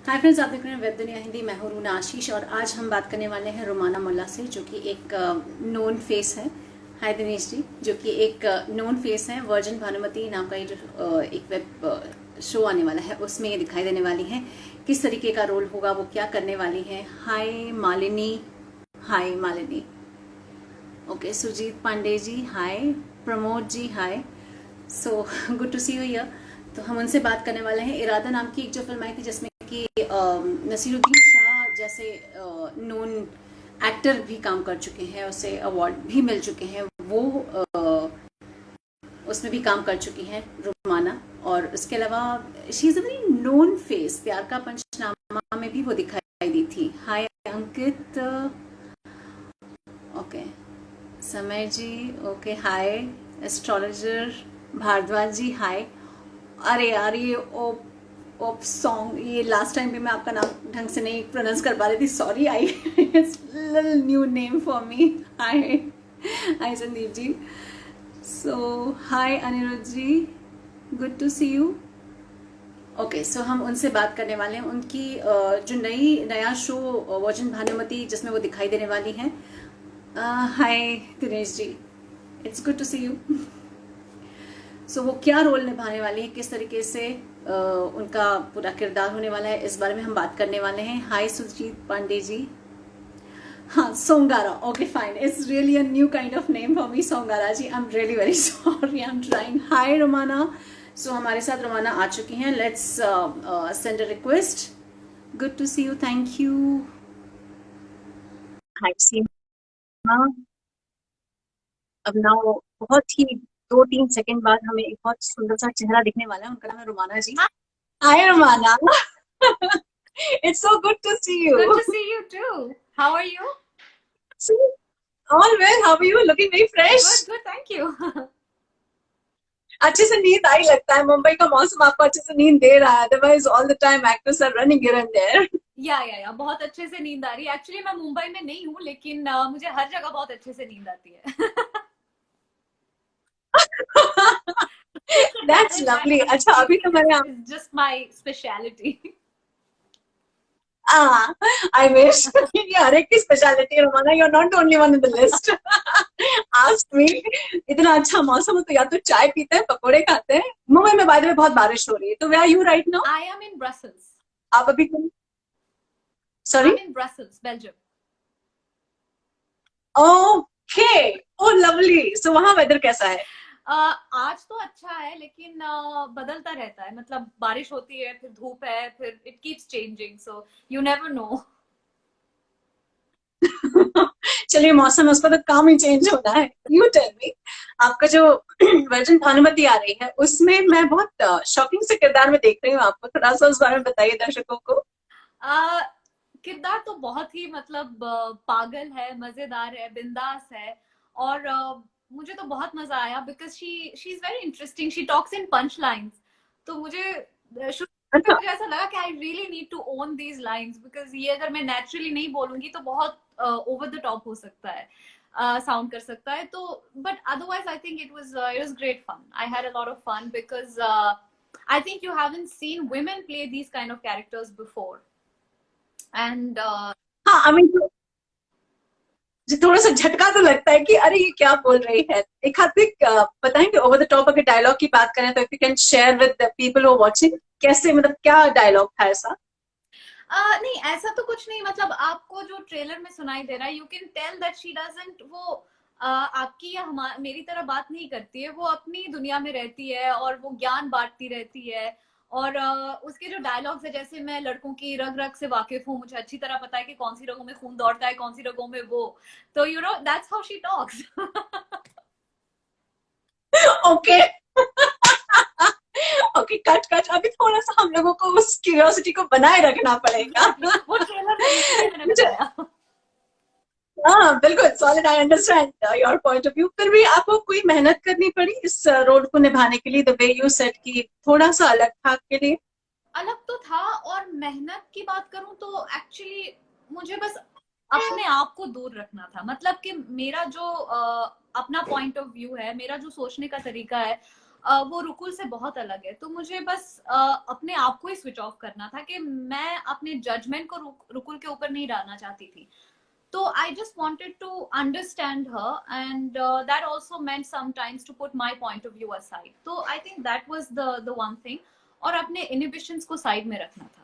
Hi friends, आप देख रहे हैं वेब दुनिया हिंदी। मैं हूं रूना आशीष और आज हम बात करने वाले हैं रुमाना मुल्ला से, जो कि एक नोन फेस है। हाय दिनेश जी, जो कि एक नोन फेस है। वर्जिन भानुमति नाम का ये जो एक वेब शो आने वाला है, उसमें ये दिखाई देने वाली है। किस तरीके का रोल होगा, वो क्या करने वाली है। Hi Malini. Hi Malini. Okay, Sujeet Pandey ji hi. Pramod ji hi. So good to see you here. तो हम उनसे बात करने वाले हैं। इरादा नाम की एक जो फिल्म आई थी, जिसमें कि नसीरुद्दीन शाह जैसे नोन एक्टर भी काम कर चुके हैं, उसे अवार्ड भी मिल चुके हैं, वो उसमें भी काम कर चुकी हैं रुमाना। और उसके अलावा she is a very known face. प्यार का पंचनामा में भी वो दिखाई दी थी। हाय अंकित। ओके, समय जी ओके हाय। एस्ट्रोलॉजर भारद्वाज जी हाय। अरे यार, ये ओप सॉन्ग, ये लास्ट टाइम भी मैं आपका नाम ढंग से नहीं प्रोनाउंस कर पा रही थी, sorry. I it's little new name for me. Hi hi Sandeep ji. So hi Aniruddh ji, good to see you. Okay, so हम उनसे बात करने वाले हैं। उनकी जो नया शो वर्जिन भानुमति, जिसमें वो दिखाई देने वाली हैं। Hi Dinesh ji, it's good to see you. So वो क्या रोल निभाने वाली है, किस तरीके से उनका पूरा किरदार होने वाला है, इस बारे में हम बात करने वाले हैं। हाय सुजीत पांडे जी। हाँ, Songara. Okay fine, it's really a new kind of name for me, Songara ji. I am really very sorry, I am trying. Hi Romana. So हमारे साथ रोमाना आ चुकी हैं। Let's send a request. Good to see you, thank you. Hi Seema. अब ना वो बहुत ही 2-3 second बाद हमें एक बहुत सुंदर सा चेहरा दिखने वाला है। उनका नाम है Romana ji. Hi Romana. It's so good to see you. Good to see you too. How are you? All well, how are you? Looking very fresh. Good, good, thank you. अच्छे से नींद आई लगता है। मुंबई का मौसम आपको अच्छे से नींद दे रहा है, otherwise all the time actors are running here and there. या बहुत अच्छे से नींद आ रही है। एक्चुअली मैं मुंबई में नहीं हूँ, लेकिन मुझे हर जगह बहुत अच्छे से नींद आती है। It's a that's talent I lovely. have. अच्छा, अभी तो Sleeping मैंने is just my speciality. I wish. ये हर एक की स्पेशलिटी है Romana. You are not the only one in the list. Ask me. इतना अच्छा मौसम हो तो या तो चाय पीते हैं, पकोड़े खाते हैं। मुंबई में बाय द वे बहुत बारिश हो रही है। तो where are you right now? I am in Brussels. आप अभी sorry? I'm in Brussels, Belgium. Okay. Oh lovely. So वहां वेदर कैसा है? आज तो अच्छा है, लेकिन बदलता रहता है। मतलब बारिश होती है, फिर धूप है, फिर it keeps changing, so you never know. चलिए, मौसम है, उस पर तो काम ही चेंज होना है। यू टेल मी, आपका जो वर्जन भानुमति आ रही है, उसमें मैं बहुत शॉकिंग से किरदार में देख रही हूँ आपको। थोड़ा सा उस बारे में बताइए दर्शकों को। आ, किरदार तो बहुत ही मतलब पागल है, मजेदार है, बिंदास है। और मुझे तो बहुत मजा आया because she is very interesting. She talks in punch lines. तो मुझे शुरू में अच्छा। मुझे ऐसा लगा कि I really need to own these lines, because ये अगर मैं नेचुरली नहीं बोलूंगी तो बहुत ओवर द टॉप हो सकता है, साउंड कर सकता है। तो but otherwise I think it was great fun. I had a lot of fun because I think you haven't seen women play these kind of characters before. And हाँ, I mean जी, थोड़ा सा झटका तो लगता है कि अरे ये क्या बोल रही है। एक हाथ एक बताएंगे ओवर द टॉप, अगर डायलॉग की बात करें तो if you can share with the people who are watching, कैसे, मतलब क्या डायलॉग था ऐसा? नहीं, ऐसा तो कुछ नहीं। मतलब आपको जो ट्रेलर में सुनाई दे रहा है, you can tell that she doesn't वो आपकी या मेरी तरह बात नहीं करती है। वो अपनी दुनिया में रहती है और वो ज्ञान बांटती रहती है। और उसके जो डायलॉग्स है, जैसे मैं लड़कों की रग रग से वाकिफ हूँ, मुझे अच्छी तरह पता है कि कौन सी रगों में खून दौड़ता है, कौन सी रगों में वो। तो you know that's how she talks. Okay. Okay, cut cut. अभी थोड़ा सा हम लोगों को उस क्यूरियोसिटी को बनाए रखना पड़ेगा। एग्जैक्टली, वो ट्रेलर था, इसीलिए मैंने मुझे बताया। हाँ बिल्कुल solid, I understand your point of view. फिर भी आपको कोई मेहनत करनी पड़ी इस रोल को निभाने के लिए, द वे यू सेड कि थोड़ा सा अलग था आपके लिए? अलग तो था। और मेहनत की बात करूं तो एक्चुअली मुझे बस अपने आप को दूर रखना था। मतलब कि मेरा जो अपना पॉइंट ऑफ व्यू है, मेरा जो सोचने का तरीका है, वो रुकुल से बहुत अलग है। तो मुझे बस अपने आप को ही स्विच ऑफ करना था कि मैं अपने जजमेंट को रुकुल के ऊपर नहीं डालना चाहती थी। So I just wanted to understand her, and that also meant sometimes to put my point of view aside. So I think that was the one thing. और अपने inhibitions को side में रखना था।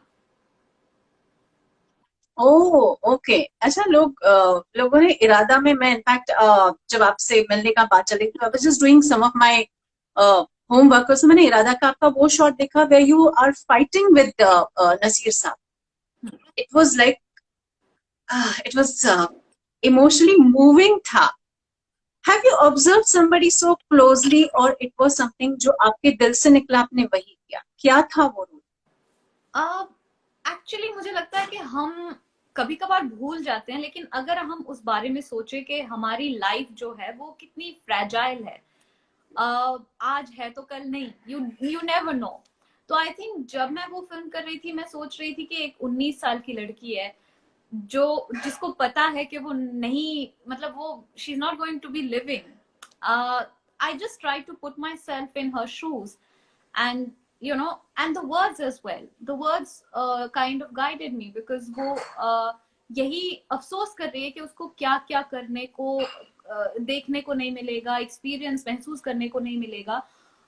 Oh okay. अच्छा, लोगों ने इरादा में, मैं इनफैक्ट जब आपसे मिलने का बात चली तो I was just doing some of my homework, उसमें मैंने इरादा का आपका वो शॉट देखा where you are fighting with Naseer sahab. It was like it was emotionally moving था। Have you observe somebody so closely और इट वाज समथिंग जो आपके दिल से निकला, आपने वही किया? क्या था वो रोल? एक्चुअली मुझे लगता है कि हम कभी कभार भूल जाते हैं, लेकिन अगर हम उस बारे में सोचे कि हमारी लाइफ जो है वो कितनी फ्रेजाइल है, आज है तो कल नहीं, यू नेवर नो। तो आई थिंक जब मैं वो फिल्म कर रही थी, मैं सोच रही थी कि एक 19 साल की लड़की है जिसको पता है कि वो नहीं, मतलब वो she is not going to be living. I just try to put myself in her shoes, and and the words as well, the words kind of guided me, because वो यही अफसोस कर रही है कि उसको क्या क्या करने को देखने को नहीं मिलेगा, एक्सपीरियंस महसूस करने को नहीं मिलेगा।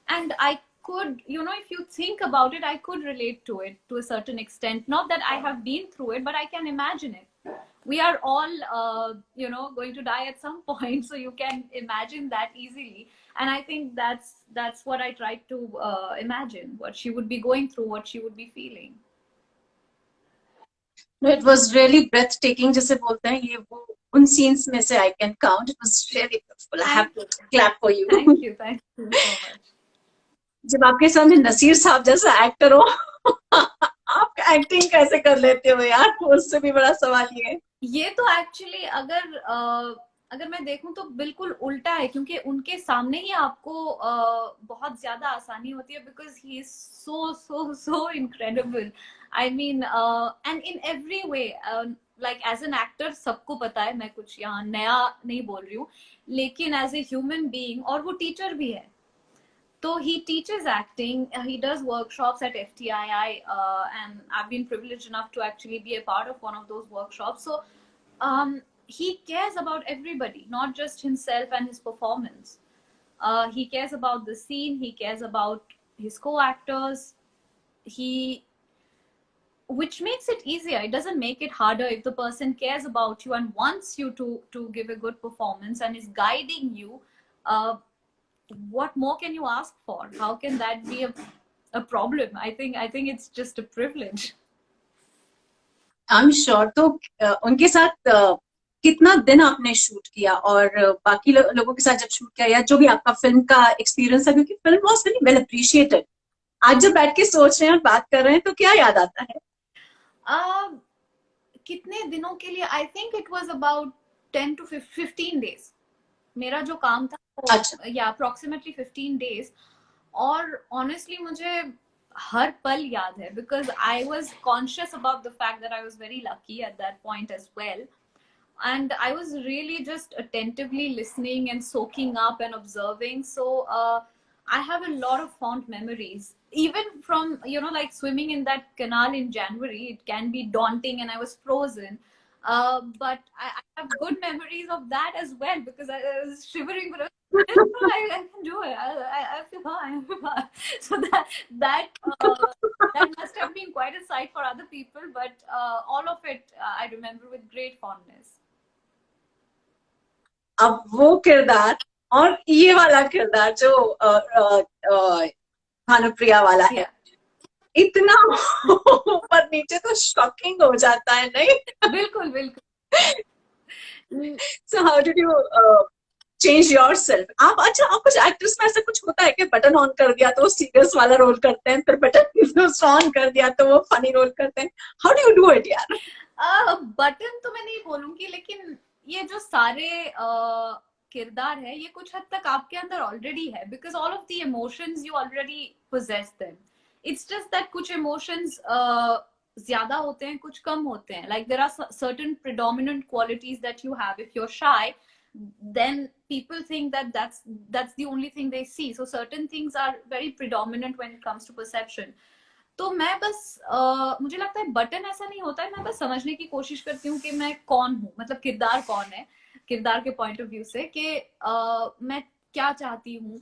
and I could, if you think about it, I could relate to it to a certain extent, not that I have been through it, but I can imagine it. We are all going to die at some point, so you can imagine that easily. And I think that's what I tried to imagine, what she would be going through, what she would be feeling. No, it was really breathtaking, जैसे बोलते हैं, ये वो उन scenes में से I can count. It was really beautiful. I have to clap for you. Thank you so much. जब आपके सामने नसीर साहब जैसा एक्टर हो, आप एक्टिंग कैसे कर लेते हो यार? उससे भी बड़ा सवाल ये तो एक्चुअली अगर मैं देखूं तो बिल्कुल उल्टा है, क्योंकि उनके सामने ही आपको बहुत ज्यादा आसानी होती है, because he is so incredible. I mean and in every way, like as an actor सबको पता है, मैं कुछ यहाँ नया नहीं बोल रही हूँ, लेकिन एज ए ह्यूमन बीइंग, और वो टीचर भी है, so he teaches acting, he does workshops at FTII, and I've been privileged enough to actually be a part of one of those workshops. So he cares about everybody, not just himself and his performance. He cares about the scene, he cares about his co-actors, which makes it easier. It doesn't make it harder if the person cares about you and wants you to give a good performance and is guiding you. What more can you ask for? How can that be a problem? I think it's just a privilege. I'm sure. तो उनके साथ कितना दिन आपने shoot किया, और बाकी लोगों के साथ जब शूट किया, या जो भी आपका फिल्म का एक्सपीरियंस है, क्योंकि film was very well appreciated, आज जब बैठ के सोच रहे हैं और बात कर रहे हैं तो क्या याद आता है? कितने दिनों के लिए? आई think it was about 10 to 15 days. मेरा जो काम था या अप्रोक्सीमेटली 15 days, और ऑनेस्टली मुझे हर पल याद है, because I was conscious about the fact that I was very lucky at that point as well, and I was really just attentively listening and soaking up and observing. So I have a lot of fond memories, even from like swimming in that canal in January. It can be daunting and I was frozen, but I have good memories of that as well, because I was shivering, but I can do it. I feel fine. So that must have been quite a sight for other people, but all of it I remember with great fondness. अब वो किरदार और ये वाला किरदार जो भानुप्रिया वाला है, इतना ऊपर नीचे तो शॉकिंग हो जाता है, नहीं? बिल्कुल बिल्कुल। So how did you change yourself? अच्छा, आप कुछ एक्ट्रेस में ऐसा कुछ होता है कि बटन ऑन कर दिया तो वो सीरियस वाला रोल करते हैं, फिर बटन ऑन कर दिया तो वो फनी रोल करते हैं? How do you do it यार? बटन तो मैं नहीं बोलूंगी, लेकिन ये जो सारे किरदार है, ये कुछ हद तक आपके अंदर ऑलरेडी है, because all of the emotions you already possess them. It's just that कुछ इमोशंस ज्यादा होते हैं, कुछ कम होते हैं. Like there are certain predominant qualities that you have. If you are shy, then people think that that's the only thing they see. So certain things are very predominant when it comes to perception. तो मैं बस मुझे लगता है button ऐसा नहीं होता है, मैं बस समझने की कोशिश करती हूँ कि मैं कौन हूँ, मतलब किरदार कौन है, किरदार के पॉइंट ऑफ व्यू से कि मैं क्या चाहती हूँ,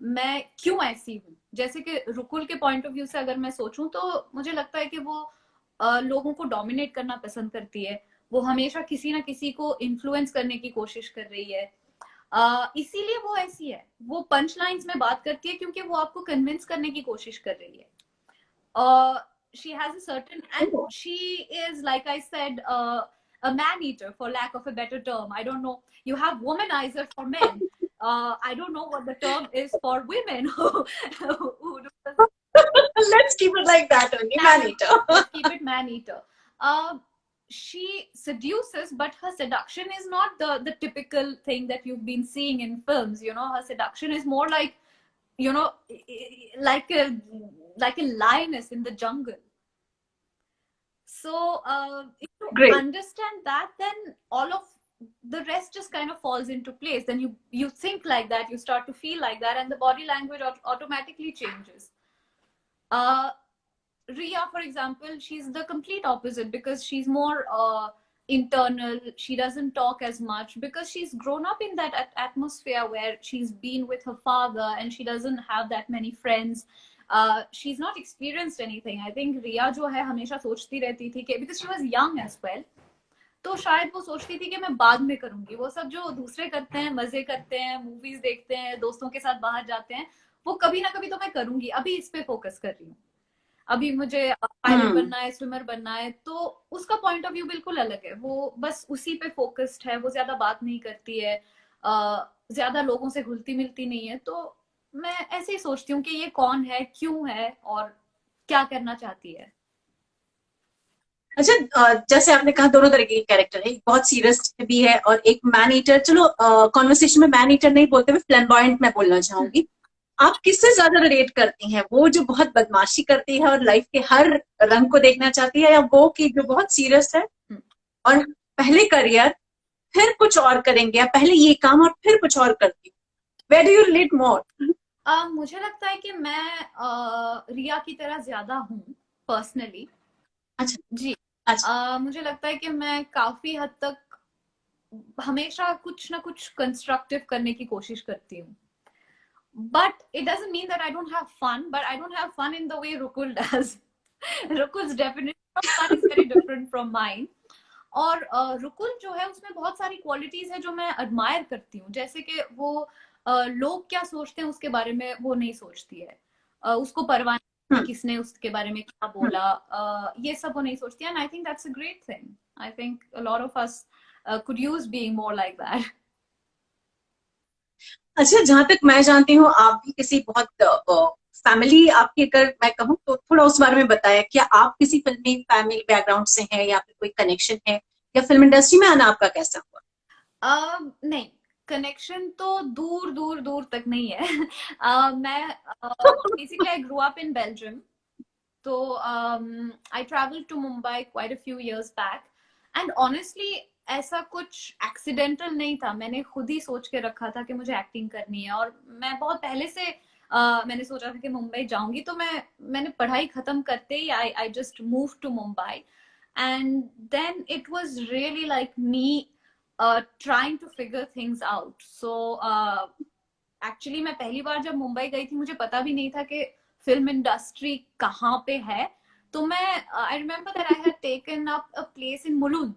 मैं क्यों ऐसी हूँ. जैसे कि रुकुल के पॉइंट ऑफ व्यू से अगर मैं सोचूं तो मुझे लगता है कि वो लोगों को डोमिनेट करना पसंद करती है, वो हमेशा किसी ना किसी को इन्फ्लुएंस करने की कोशिश कर रही है, इसीलिए वो ऐसी है. वो पंच लाइन्स में बात करती है क्योंकि वो आपको कन्विंस करने की कोशिश कर रही है. She has a certain, and she is, like I said, a man eater, for lack of a better term. I don't know. You have womanizer for men. I don't know what the term is for women who do. Let's keep it like that only, man eater. Let's keep it man eater. She seduces, but her seduction is not the typical thing that you've been seeing in films. You know, her seduction is more like, you know, like a lioness in the jungle. So if you Great. understand that, then all of the rest just kind of falls into place. Then you think like that, you start to feel like that, and the body language automatically changes. Ria, for example, she's the complete opposite because she's more internal. She doesn't talk as much because she's grown up in that atmosphere where she's been with her father and she doesn't have that many friends. She's not experienced anything. I think Ria जो है हमेशा सोचती रहती थी कि because she was young as well, तो शायद वो सोचती थी कि मैं बाद में करूंगी. वो सब जो दूसरे करते हैं, मजे करते हैं, मूवीज देखते हैं, दोस्तों के साथ बाहर जाते हैं, वो कभी ना कभी तो मैं करूंगी. अभी इस पे फोकस कर रही हूँ. अभी मुझे पायलट बनना है, स्विमर बनना है. तो उसका पॉइंट ऑफ व्यू बिल्कुल अलग है. वो बस उसी पे फोकस्ड है, वो ज्यादा बात नहीं करती है, ज्यादा लोगों से घुलती मिलती नहीं है. तो मैं ऐसे ही सोचती हूँ कि ये कौन है, क्यों है और क्या करना चाहती है. अच्छा, जैसे आपने कहा दोनों तरीके के कैरेक्टर है, एक बहुत सीरियस भी है और एक मैन ईटर. चलो कॉन्वर्सेशन में मैन ईटर नहीं बोलते हुए फ्लैम्बॉयंट मैं बोलना चाहूंगी. आप किससे ज्यादा रिलेट करती हैं, वो जो बहुत बदमाशी करती है और लाइफ के हर रंग को देखना चाहती है, या वो की जो बहुत सीरियस है और पहले करियर फिर कुछ और करेंगे, या पहले ये काम और फिर कुछ और करती हूँ? Where do you relate more? मुझे लगता है कि मैं रिया की तरह ज्यादा हूँ पर्सनली. अच्छा जी. अच्छा. मुझे लगता है कि मैं काफी हद तक हमेशा कुछ ना कुछ कंस्ट्रक्टिव करने की कोशिश करती हूँ. But it doesn't mean that I don't have fun, but I don't have fun in the way Rukul does. Rukul's definition of fun is very different from mine. और रुकुल जो है उसमें बहुत सारी क्वालिटीज है जो मैं एडमायर करती हूँ. जैसे कि वो लोग क्या सोचते हैं उसके बारे में वो नहीं सोचती है, उसको परवाह नहीं किसने उसके बारे में क्या बोला, ये सब वो नहीं सोचती है. And I think that's a great thing. I think a lot of us could use being more like that. अच्छा, जहां तक मैं जानती हूँ आप भी किसी बहुत फैमिली, आपकी अगर मैं कहूँ तो थोड़ा उस बारे में बताया. क्या आप किसी फिल्मी फैमिली बैकग्राउंड से हैं या फिर कोई कनेक्शन है, या फिल्म इंडस्ट्री में आना आपका कैसा हुआ? नहीं, कनेक्शन तो दूर दूर दूर तक नहीं है. मैं basically I grow up in Belgium. तो I travelled to Mumbai quite a few years back, and honestly ऐसा कुछ एक्सीडेंटल नहीं था. मैंने खुद ही सोच के रखा था कि मुझे एक्टिंग करनी है, और मैं बहुत पहले से मैंने सोचा था कि मुंबई जाऊंगी. तो मैंने पढ़ाई खत्म करते ही I just move to Mumbai, and then it was really like me trying to figure things out. So actually मैं पहली बार जब मुंबई गई थी मुझे पता भी नहीं था कि फिल्म इंडस्ट्री कहाँ पे है. तो मैं I remember that I had taken up a place in Mulund,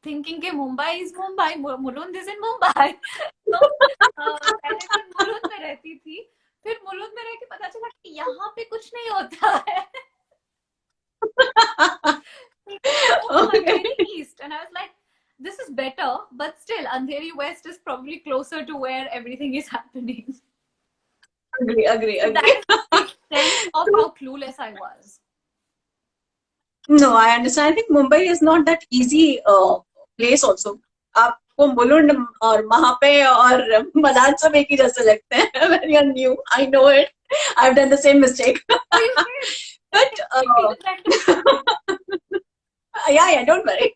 thinking कि Mumbai is Mumbai, Mulund is in Mumbai. तो पहले मैं मुलुंड में रहती थी, फिर मुलुंड में रह के पता चला कि यहाँ पे कुछ नहीं होता है. Andheri East, and I was like, this is better, but still Andheri West is probably closer to where everything is happening. Agree. So that is the extent of how clueless I was. No, I understand. I think Mumbai is not that easy place also. आपको मुलुंड और महापे और मलाड सब एक ही जैसे लगते हैं when you're new. I know it. I've done the same mistake. But yeah, don't worry.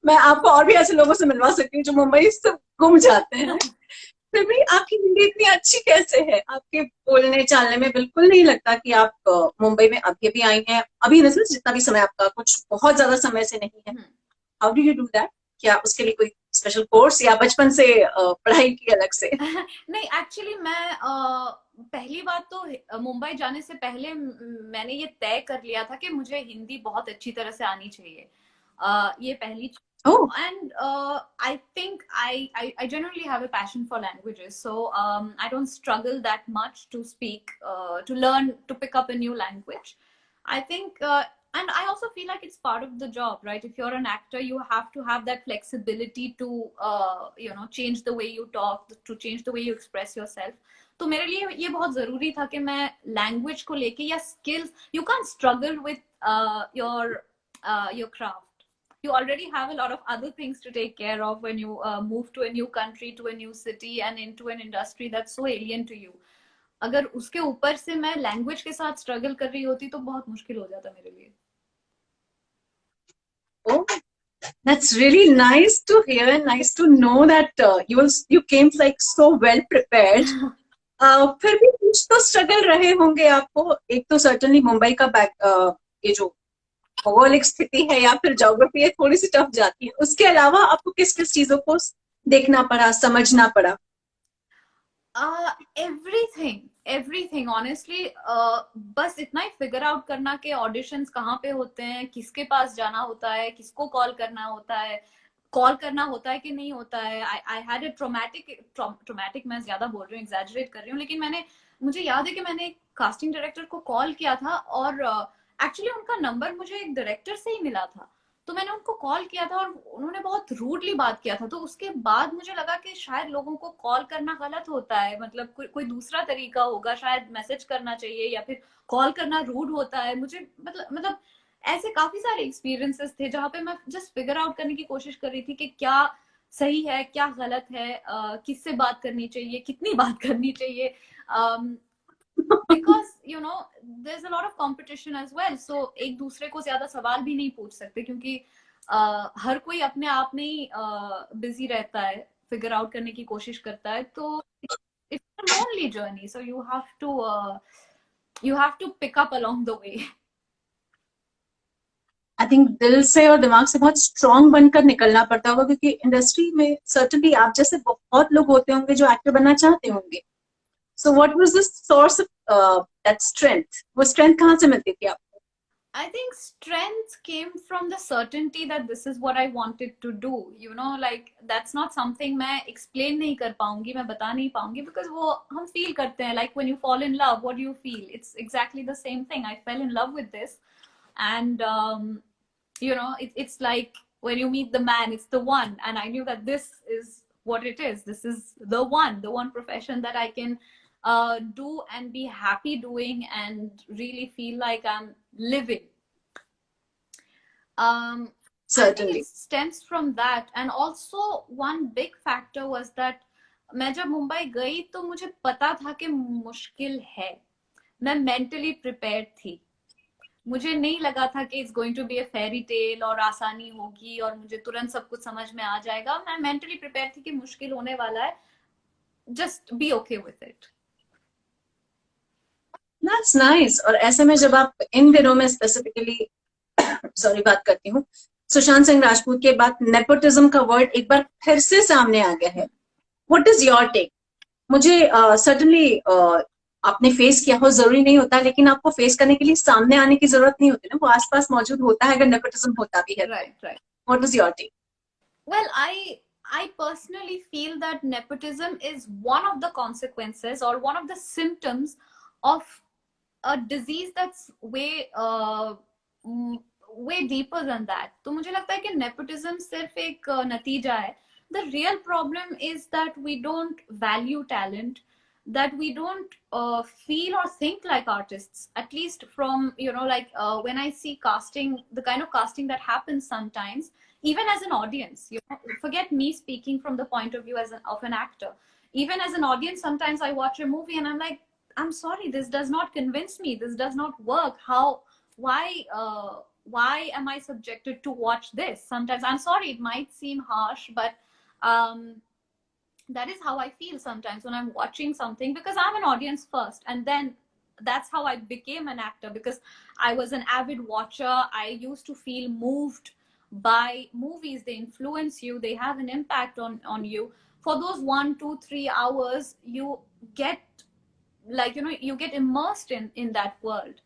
मैं आपको और भी ऐसे लोगों से मिलवा सकती हूँ जो मुंबई से गुम जाते हैं। फिर भी आपकी हिंदी इतनी अच्छी कैसे है? आपके बोलने चालने में बिल्कुल नहीं लगता कि आप मुंबई में अभी अभी आई हैं, अभी मतलब जितना भी समय आपका कुछ बहुत ज्यादा समय से नहीं है। How do you do that? क्या उसके लिए कोई स्पेशल कोर्स या बचपन से पढ़ाई की अलग से? नहीं, एक्चुअली मैं पहली बात तो मुंबई जाने से पहले मैंने ये तय कर लिया था कि मुझे हिंदी बहुत अच्छी तरह से आनी चाहिए। ये पहली Oh, and I think I generally have a passion for languages, so I don't struggle that much to speak, to learn, to pick up a new language. I think and I also feel like it's part of the job, right? If you're an actor, you have to have that flexibility to you know, change the way you talk, to change the way you express yourself. तो मेरे लिए ये बहुत जरूरी था कि मैं language को लेके या skills, you can struggle with your craft. You already have a lot of other things to take care of when you move to a new country, to a new city and into an industry that's so alien to you. अगर उसके ऊपर से मैं language के साथ struggle कर रही होती तो बहुत मुश्किल हो जाता मेरे लिए। oh, that's really nice to hear and nice to know that you came like so well prepared. फिर भी कुछ तो स्ट्रगल रहे होंगे आपको। एक तो सर्टनली मुंबई का ये जो भौगोलिक स्थिति है या फिर ज्योग्राफी है, थोड़ी सी टफ जाती है। उसके अलावा आपको किस किस चीजों को देखना पड़ा, समझना पड़ा? एवरीथिंग ऑनेस्टली, बस इतना ही फिगर आउट करना कि ऑडिशंस कहाँ पे होते हैं, किसके पास जाना होता है, किसको कॉल करना होता है, कॉल करना होता है कि नहीं होता है। आई हैड ए ट्रॉमेटिक, मैं ज्यादा बोल रही हूँ, एग्जैजरेट कर रही हूँ, लेकिन मुझे याद है कि मैंने एक कास्टिंग डायरेक्टर को कॉल किया था और एक्चुअली उनका नंबर मुझे एक डायरेक्टर से ही मिला था। तो मैंने उनको कॉल किया था और उन्होंने बहुत रूडली बात किया था। तो उसके बाद मुझे लगा कि शायद लोगों को कॉल करना गलत होता है, मतलब कोई दूसरा तरीका होगा, शायद मैसेज करना चाहिए या फिर कॉल करना रूड होता है। मुझे मतलब ऐसे काफी सारे एक्सपीरियंसेस थे जहाँ पे मैं जस्ट फिगर आउट करने की कोशिश कर रही थी कि क्या सही है, क्या गलत है, किससे बात करनी चाहिए, कितनी बात करनी चाहिए, because you know there's a lot of competition as well, so एक दूसरे को ज्यादा सवाल भी नहीं पूछ सकते क्योंकि हर कोई अपने आप में ही बिजी रहता है, फिगर आउट करने की कोशिश करता है। तो it's a lonely journey, so you have to pick up along the way. I think दिल से और दिमाग से बहुत स्ट्रांग बनकर निकलना पड़ता होगा, क्योंकि इंडस्ट्री में सर्टनली आप जैसे बहुत लोग होते होंगे जो एक्टर बनना चाहते होंगे। So what was the source of that strength? वो स्ट्रेंथ कहाँ से मिलती थी आपको? I think strength came from the certainty that this is what I wanted to do. You know, like that's not something मैं explain नहीं कर पाऊंगी, मैं बता नहीं पाऊंगी, because वो हम feel करते हैं। Like when you fall in love, what do you feel? It's exactly the same thing. I fell in love with this, and you know, it's like when you meet the man, it's the one, and I knew that this is what it is. This is the one profession that I can do and be happy doing and really feel like I'm living. I think it stems from that, and also one big factor was that मैं जब मुंबई गई तो मुझे पता था कि मुश्किल है, मैं मेंटली प्रिपेयर्ड थी। मुझे नहीं लगा था कि it's going to be a fairy tale और आसानी होगी और मुझे तुरंत सब कुछ समझ में आ जाएगा। मैं मेंटली प्रिपेयर थी कि मुश्किल होने वाला है, just be okay with it. That's nice. और ऐसे में जब आप इन दिनों में स्पेसिफिकली सॉरी बात करती हूँ, सुशांत सिंह राजपूत के बाद नेपोटिज्म का वर्ड एक बार फिर से सामने आ गया है। What is your take? मुझे सर्टनली आपने फेस किया हो, जरूरी नहीं होता, लेकिन आपको फेस करने के लिए सामने आने की जरूरत नहीं होती ना, वो आसपास मौजूद होता है अगर नेपोटिज्म होता भी है। Right. What is your take? Well, I personally feel that nepotism is one of the consequences or one of the symptoms of a disease that's way deeper than that. तो मुझे लगता है कि nepotism सिर्फ एक नतीजा है। The real problem is that we don't value talent, that we don't feel or think like artists, at least from, you know, like when I see casting, the kind of casting that happens sometimes, even as an audience, you know, forget me speaking from the point of view of an actor. Even as an audience, sometimes I watch a movie and I'm like, I'm sorry, this does not convince me. This does not work. Why am I subjected to watch this? Sometimes, I'm sorry, it might seem harsh, but that is how I feel sometimes when I'm watching something, because I'm an audience first, and then that's how I became an actor, because I was an avid watcher. I used to feel moved by movies. They influence you, they have an impact on you. For those 1, 2, 3 hours, you get, like, you get immersed in that world.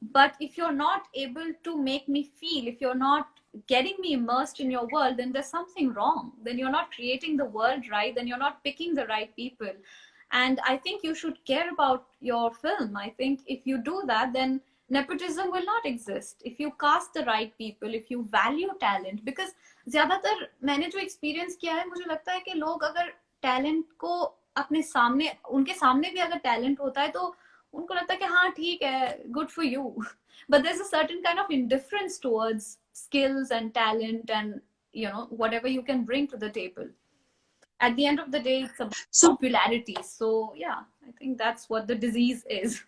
But if you're not able to make me feel, if you're not getting me immersed in your world, then there's something wrong. Then you're not creating the world right, then you're not picking the right people. And I think you should care about your film. I think if you do that, then nepotism will not exist. If you cast the right people, if you value talent, because ज्यादातर मैंने जो experience किया है, मुझे लगता है कि लोग अगर टैलेंट को अपने सामने, उनके सामने भी अगर टैलेंट होता है, तो उनको लगता है कि हाँ ठीक है, good for you. But there's a certain kind of indifference towards skills and talent and whatever you can bring to the table. At the end of the day, it's about popularity. So yeah, I think that's what the disease is.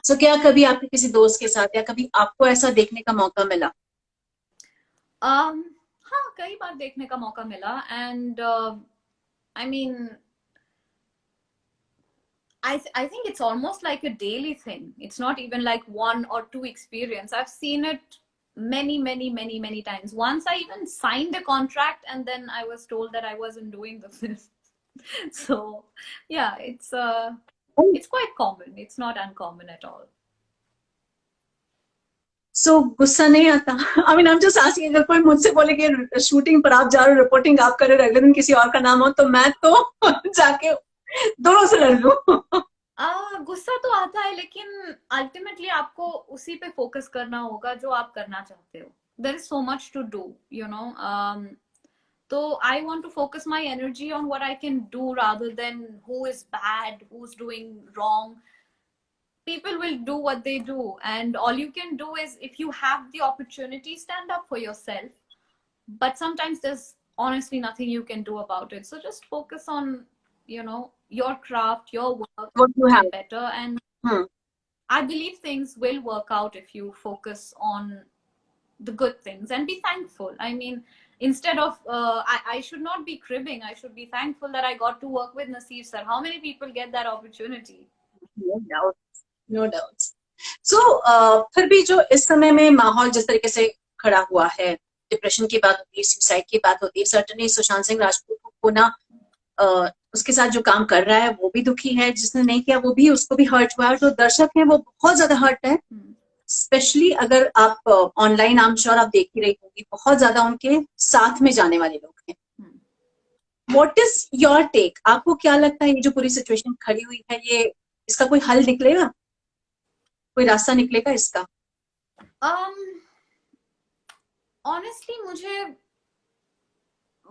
So क्या कभी आपके किसी दोस्त के साथ या कभी आपको ऐसा देखने का मौका मिला? हाँ, कई बार देखने का मौका मिला. And I mean, I think it's almost like a daily thing. It's not even like 1 or 2 experience. I've seen it many times. Once I even signed a contract and then I was told that I wasn't doing the film. So yeah, it's quite common. It's not uncommon at all. So गुस्सा नहीं आता? I mean, I'm just asking. अगर कोई मुझसे बोले कि shooting पर आप जा रहे हो, रिपोर्टिंग आप कर रहे हो, अगले दिन किसी और का नाम हो, तो मैं तो जाके दोनों से लड़ लूं. गुस्सा तो आता है, लेकिन अल्टीमेटली आपको उसी पे फोकस करना होगा जो आप करना चाहते हो. There is so much to do, So I want to focus my energy on what I can do rather than who is bad, who's doing wrong. People will do what they do, and all you can do is, if you have the opportunity, stand up for yourself. But sometimes there's honestly nothing you can do about it. So just focus on, your craft, your work, what you have better. And I believe things will work out if you focus on the good things and be thankful. I mean, instead of I should not be cribbing. I should be thankful that I got to work with Naseer sir. How many people get that opportunity? No doubt. So फिर भी जो इस समय में माहौल जिस तरीके से खड़ा हुआ है, डिप्रेशन की बात होती है, सुसाइड की बात होती है, सर्टनली सुशांत सिंह राजपूत को ना उसके साथ जो काम कर रहा है वो भी दुखी है, जिसने नहीं किया वो भी, उसको भी हर्ट हुआ है. जो दर्शक है वो बहुत ज्यादा हर्ट है. स्पेशली अगर आप ऑनलाइन, आई एम श्योर आप देख ही रही होंगी, बहुत ज्यादा उनके साथ में जाने वाले लोग हैं. What is your take? आपको क्या लगता है ये जो पूरी सिचुएशन खड़ी हुई है, ये इसका कोई हल निकलेगा, कोई रास्ता निकलेगा इसका? ऑनेस्टली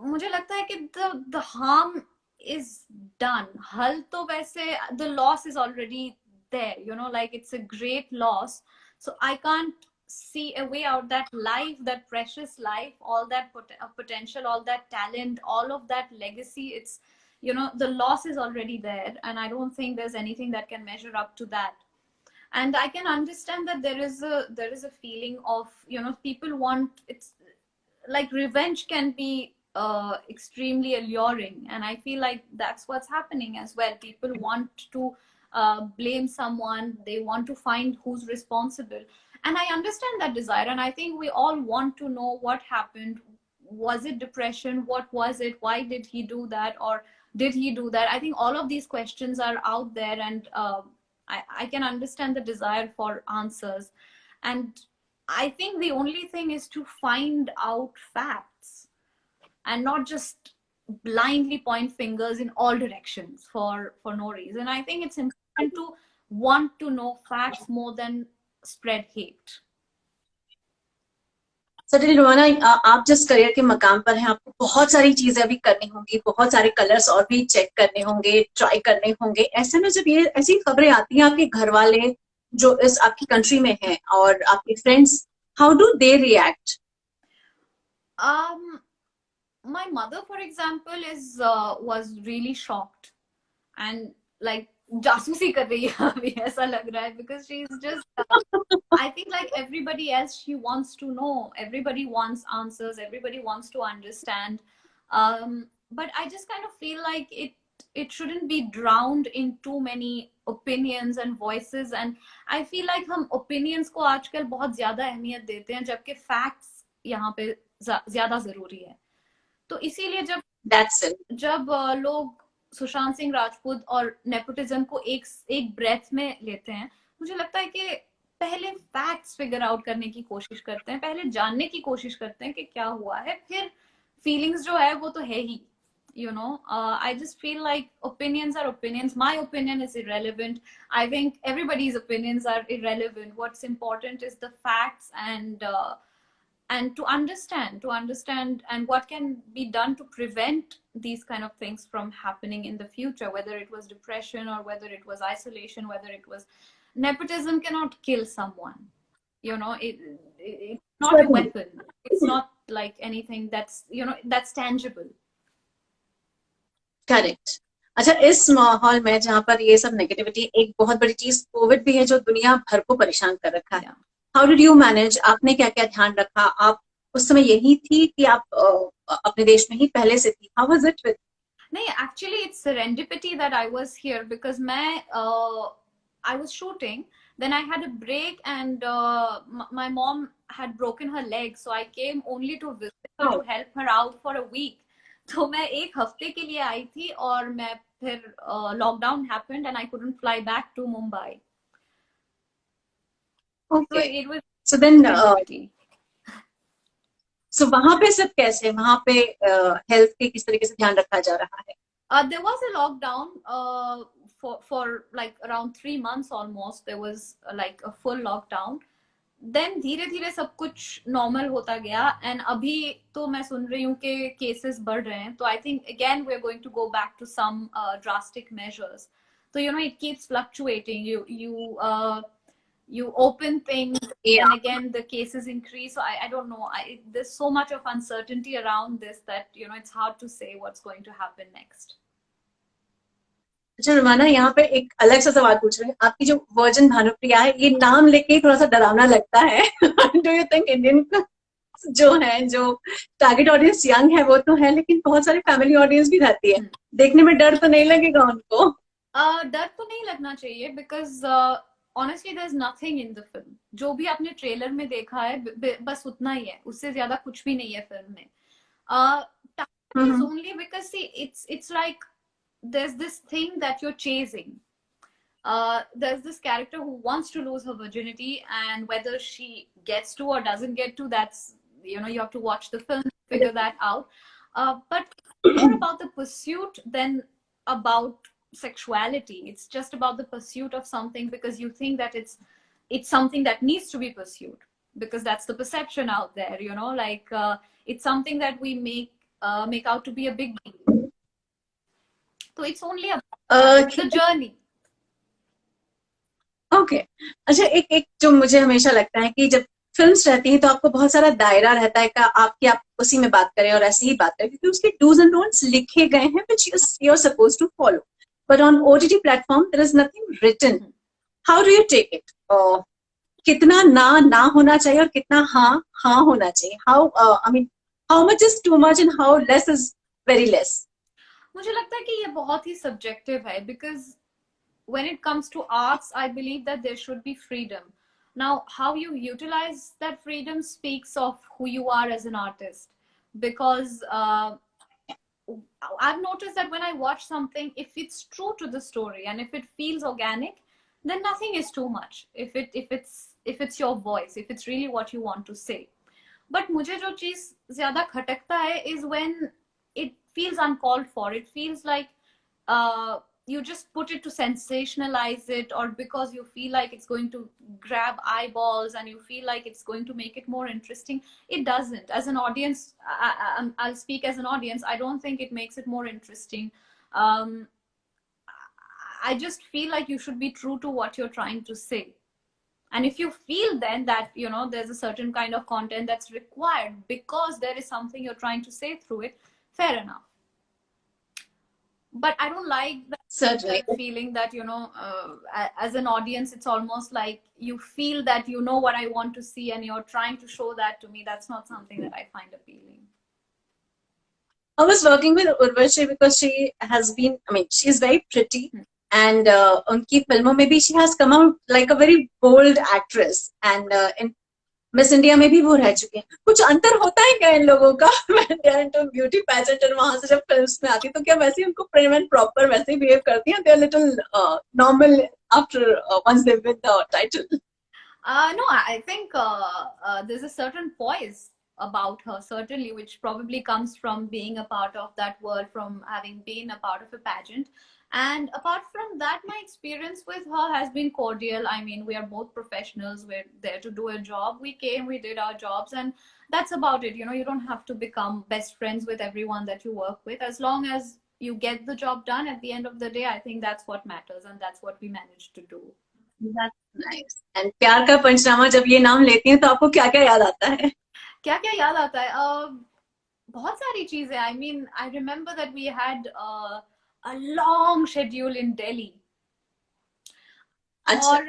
मुझे लगता है कि the harm is done. हल तो वैसे, the loss is already there, like it's a great loss. So I can't see a way out. That life, that precious life, all that potential, all that talent, all of that legacy, it's, the loss is already there, and I don't think there's anything that can measure up to that. And I can understand that there is a feeling of, people want, it's like revenge can be extremely alluring, and I feel like that's what's happening as well. People want to blame someone, they want to find who's responsible, and I understand that desire, and I think we all want to know what happened. Was it depression? What was it? Why did he do that? Or did he do that? I think all of these questions are out there, and I can understand the desire for answers. And I think the only thing is to find out facts and not just blindly point fingers in all directions for no reason. I think it's important to want to know facts more than spread hate. Certainly, Romana, आप जिस career के मकाम पर हैं, आपको बहुत सारी चीजें अभी करनी होंगी, बहुत सारे कलर्स और भी चेक करने होंगे, ट्राई करने होंगे. ऐसे में जब ये ऐसी खबरें आती हैं, आपके घर वाले जो इस आपकी कंट्री में हैं और आपके friends, how do they react? My mother, for example, was really shocked and like जासूसी कर रही है अभी ऐसा लग रहा है, because she's just I think like everybody else, she wants to know, everybody wants answers, everybody wants to understand. But I just kind of feel like it shouldn't be drowned in too many opinions and voices, and I feel like हम opinions को आजकल बहुत ज्यादा अहमियत देते हैं, जबकि facts यहाँ पे ज्यादा जरूरी है. तो इसीलिए That's it. जब लोग सुशांत सिंह राजपूत और नेपोटिज्म को एक ब्रेथ में लेते हैं, मुझे लगता है कि पहले फैक्ट्स फिगर आउट करने की कोशिश करते हैं, पहले जानने की कोशिश करते हैं कि क्या हुआ है, फिर फीलिंग्स जो है वो तो है ही. I just feel like opinions are opinions. My opinion is irrelevant. I think everybody's opinions are irrelevant. What's important is the facts, and to understand and what can be done to prevent these kind of things from happening in the future, whether it was depression or whether it was isolation, whether it was nepotism. Cannot kill someone. It's not a weapon. It's not like anything that's tangible. Correct. अच्छा, इस माहौल में जहाँ पर ये सब negativity, एक बहुत बड़ी चीज कोविड भी है जो दुनिया भर को परेशान कर रखा है. How did you manage? आपने क्या क्या ध्यान रखा? आप उस समय यही थी कि आप अपने देश में ही पहले से थी? How was it with? नहीं, actually it's serendipity that I was here, because मैं I was shooting, then I had a break, and my mom had broken her leg, so I came only to visit her, to help her out for a week. तो मैं एक हफ्ते के लिए आई थी, और मैं फिर lockdown happened and I couldn't fly back to Mumbai. Okay. So it was So then serendipity. so वहां पे सब कैसे, वहां पे हेल्थ के किस तरीके से ध्यान रखा जा रहा है? There was a lockdown for like around 3 months almost. There was like a full lockdown. Then धीरे धीरे सब कुछ नॉर्मल होता गया, एंड अभी तो मैं सुन रही हूँ कि केसेस बढ़ रहे हैं. तो I think again we are going to go back to some drastic measures. तो it keeps fluctuating. You open things, and again the cases increase. So I don't know. There's so much of uncertainty around this that it's hard to say what's going to happen next. अच्छा रुमाना, यहाँ पे एक अलग सा सवाल पूछ रहे हैं. आपकी जो वर्जन भानुप्रिया है, ये नाम लेके थोड़ा सा डरावना लगता है. डू यू थिंक इंडियन जो है, जो टारगेट ऑडियंस यंग है वो तो है, लेकिन बहुत सारी फैमिली ऑडियंस भी रहती है, देखने में डर तो नहीं लगेगा उनको? डर तो नहीं लगना चाहिए, because honestly there is nothing in the film. जो भी आपने ट्रेलर में देखा है बस उतना ही है, उससे ज्यादा कुछ भी नहीं है फिल्म में. Only because see it's like there's this thing that you're chasing. There's this character who wants to lose her virginity, and whether she gets to or doesn't get to, that's you have to watch the film to figure that out. But more about the pursuit than about sexuality. It's just about the pursuit of something because you think that it's something that needs to be pursued, because that's the perception out there. Like it's something that we make out to be a big deal. So it's only the journey. Okay. अच्छा, एक जो मुझे हमेशा लगता है कि जब films रहती हैं तो आपको बहुत सारा दायरा रहता है कि आप उसी में बात करें और ऐसी ही बात करें, क्योंकि उसके डूज एंड डोंट्स लिखे गए हैं which you are supposed to follow. But on OTT platform there is nothing written. How do you take it? कितना ना होना चाहिए और कितना हाँ होना चाहिए? How much is too much and how less is very less? मुझे लगता है कि ये बहुत ही सब्जेक्टिव है, because when it comes to arts, I believe that there should be freedom. Now, how you utilize that freedom speaks of who you are as an artist. Because I've noticed that when I watch something, if it's true to the story and if it feels organic, then nothing is too much. If it's your voice, if it's really what you want to say. But मुझे जो चीज ज्यादा खटकता है is when it feels uncalled for. It feels like you just put it to sensationalize it, or because you feel like it's going to grab eyeballs and you feel like it's going to make it more interesting. It doesn't. As an audience, I'll speak as an audience, I don't think it makes it more interesting. I just feel like you should be true to what you're trying to say. And if you feel then that there's a certain kind of content that's required because there is something you're trying to say through it, fair enough. But I don't like that feeling that as an audience it's almost like you feel that you know what I want to see and you're trying to show that to me. That's not something that I find appealing. I was working with Urvashi because she has been, I mean, she is very pretty, and उनकी फिल्मों में भी she has come out like a very bold actress, and in miss India में भी वो रह चुके हैं. कुछ अंतर होता है क्या इन लोगों का when they are into beauty pageant और वहां से जब फिल्म्स में आती है तो क्या वैसे ही उनको prim and proper वैसे ही बिहेव करती हैं? They are little normal after once they win the title. No, I think there's a certain poise about her, certainly, which probably comes from being a part of that world, from having been a part of a pageant. And apart from that, my experience with her has been cordial. I mean, we are both professionals. We're there to do a job. We came, we did our jobs, and that's about it. You know, you don't have to become best friends with everyone that you work with. As long as you get the job done at the end of the day, I think that's what matters, and that's what we managed to do. That's nice. And प्यार का पंचनामा जब ये नाम लेती हैं तो आपको क्या क्या याद आता है? क्या क्या याद आता है? बहुत सारी चीजें. I mean, I remember that we had a long schedule in Delhi. अच्छा. और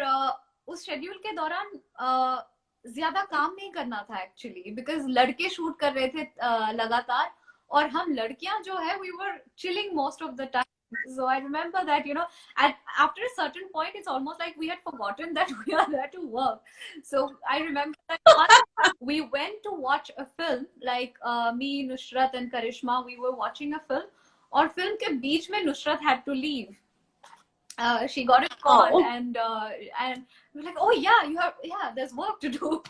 उस शेड्यूल के दौरान ज्यादा काम नहीं करना था एक्चुअली, बिकॉज लड़के शूट कर रहे थे लगातार, और हम लड़कियां जो है we were chilling most of the time. So I remember that, you know, after a certain point, it's almost like we had forgotten that we are there to work. So I remember that once we went to watch a film, like me, Nusrat and Karishma, we were watching a film, और film के बीच में Nusrat had to leave. She got a call, and we're like, oh yeah, there's work to do.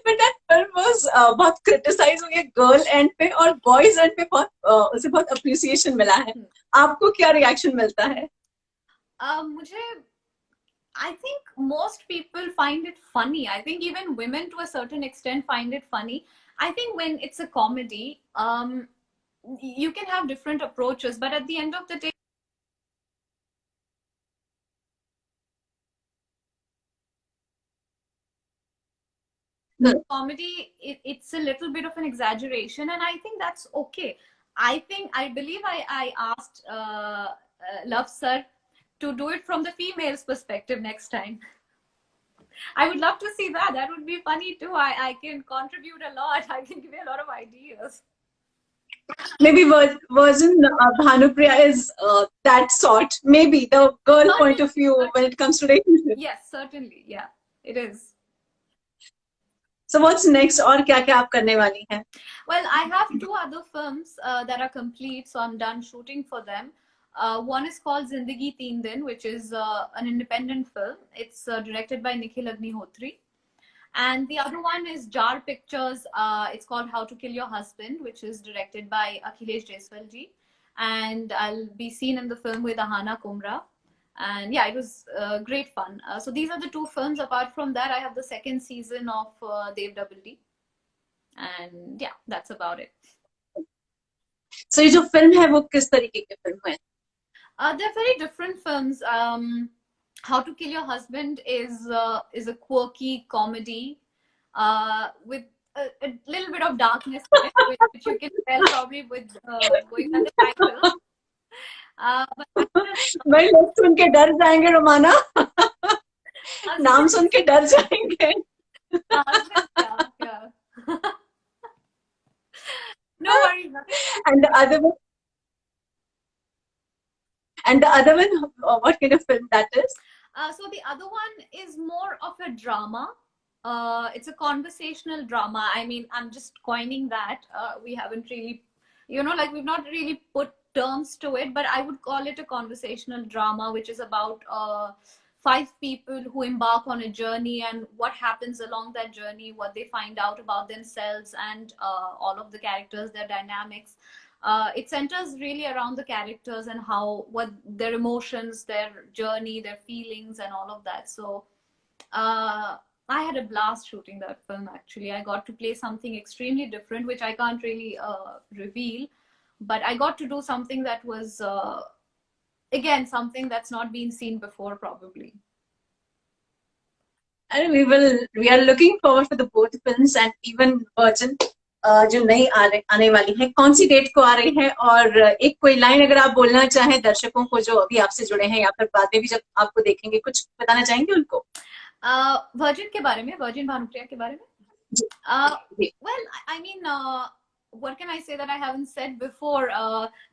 But that film was बहुत criticise हुई है girl and पे, और boys and पे बहुत उसे बहुत अप्रिसिएशन मिला है. आपको क्या रिएक्शन मिलता है? मुझे I think most people find it funny. I think even women to a certain extent find it funny. I think when it's a comedy, you can have different approaches, but at the end of the day, comedy, it's a little bit of an exaggeration, and I think that's okay. I believe I asked Love Sir to do it from the female's perspective next time. I would love to see that. That would be funny too. I can contribute a lot. I can give you a lot of ideas. Maybe version Bhanupriya is that sort. Maybe the girl point of view when it comes to relationship. Yes, certainly. Yeah, it is. So what's next? और क्या क्या आप करने वाली हैं? Well, I have 2 other films that are complete, so I'm done shooting for them. One is called Zindagi Teen Din, which is an independent film. It's directed by Nikhil Agnihotri. And the other one is Jar Pictures. It's called How to Kill Your Husband, which is directed by Akhilesh Jaiswal ji. And I'll be seen in the film with Ahana Kumra. And yeah, it was great fun. So these are the 2 films. Apart from that, I have the 2nd season of Dev Double D. And yeah, that's about it. So ये जो film है वो किस तरीके की film है? They're very different films. How to Kill Your Husband is a quirky comedy with a little bit of darkness in it, which you can tell probably with going by the title. मैं लोग सुन के डर जाएंगे रोमाना. नाम सुन के डर जाएंगे. Yeah. No worries. And the other one, what kind of film that is? So the other one is more of a drama. It's a conversational drama. I mean, I'm just coining that. We haven't really, you know, like we've not really put terms to it, but I would call it a conversational drama, which is about 5 people who embark on a journey, and what happens along that journey, what they find out about themselves, and all of the characters, their dynamics. It centers really around the characters and what their emotions, their journey, their feelings, and all of that. So I had a blast shooting that film. Actually, I got to play something extremely different, which I can't really reveal, but I got to do something that was again something that's not been seen before probably. And we are looking forward for the both films, and even Virgin जो नई आने वाली है, कौन सी date को आ रही है, और एक कोई लाइन अगर आप बोलना चाहें दर्शकों को जो अभी आपसे जुड़े हैं या फिर बातें भी जब आपको देखेंगे, कुछ बताना चाहेंगे उनको? वर्जिन के बारे में, वर्जिन भानुप्रिया के बारे में? जी जी Well, I mean, what can I say that I haven't said before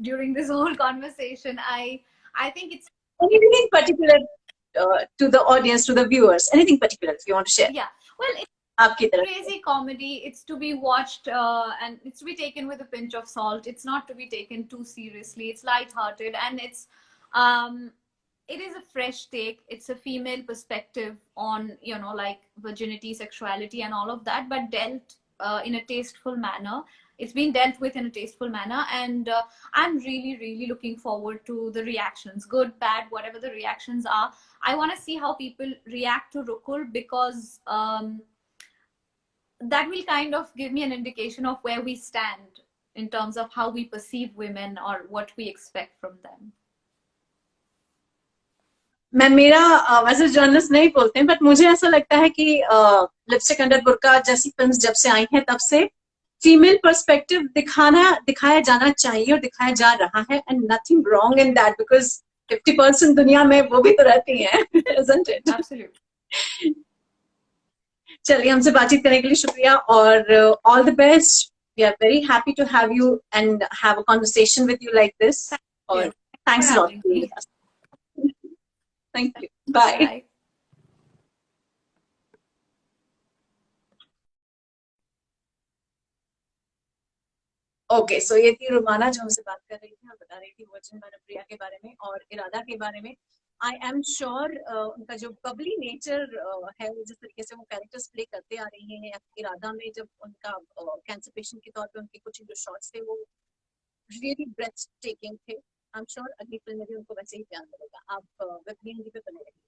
during this whole conversation? I think it's anything particular to the audience, to the viewers, anything particular if you want to share yeah. Well, it's आपकी तरफ से crazy comedy. It's to be watched and it's to be taken with a pinch of salt. It's not to be taken too seriously. It's light-hearted and um, it is a fresh take. It's a female perspective on, you know, like virginity, sexuality, and all of that, but dealt in a tasteful manner. It's been dealt with in a tasteful manner, and I'm really, really looking forward to the reactions, good, bad, whatever the reactions are. I want to see how people react to Rukul because that will kind of give me an indication of where we stand in terms of how we perceive women or what we expect from them. मैं मेरा वैसे journalist नहीं बोलते हैं, but मुझे ऐसा लगता है कि लिपस्टिक अंडर बुर्का जैसी फिल्म्स जब से आई हैं तब से फीमेल पर्सपेक्टिव दिखाया जाना चाहिए और दिखाया जा रहा है, and nothing wrong in that because 50% दुनिया में वो भी तो रहती हैं, isn't it? Absolutely. चलिए, हमसे बातचीत करने के लिए शुक्रिया और all the best. We are very happy to have you and have a conversation with you like this, और thanks for a lot having for me. Being with us. Thank you, bye. Bye. Okay, so ये थी रुमाना जो हमसे बात कर रही थी और बता रही थी वर्जिन भानुप्रिया के बारे में और इरादा के बारे में. आई एम श्योर उनका जो बबली नेचर है, जिस तरीके से वो कैरेक्टर्स प्ले करते आ रही हैं इरादा में, जब उनका कैंसर पेशेंट के तौर पे उनके कुछ जो शॉट्स थे वो रियली ब्रेथ टेकिंग थे. आई एम श्योर अगली फिल्म में भी उनको वैसे ही प्यार मिलेगा. आप वेब हिंदी पे बने रहिए.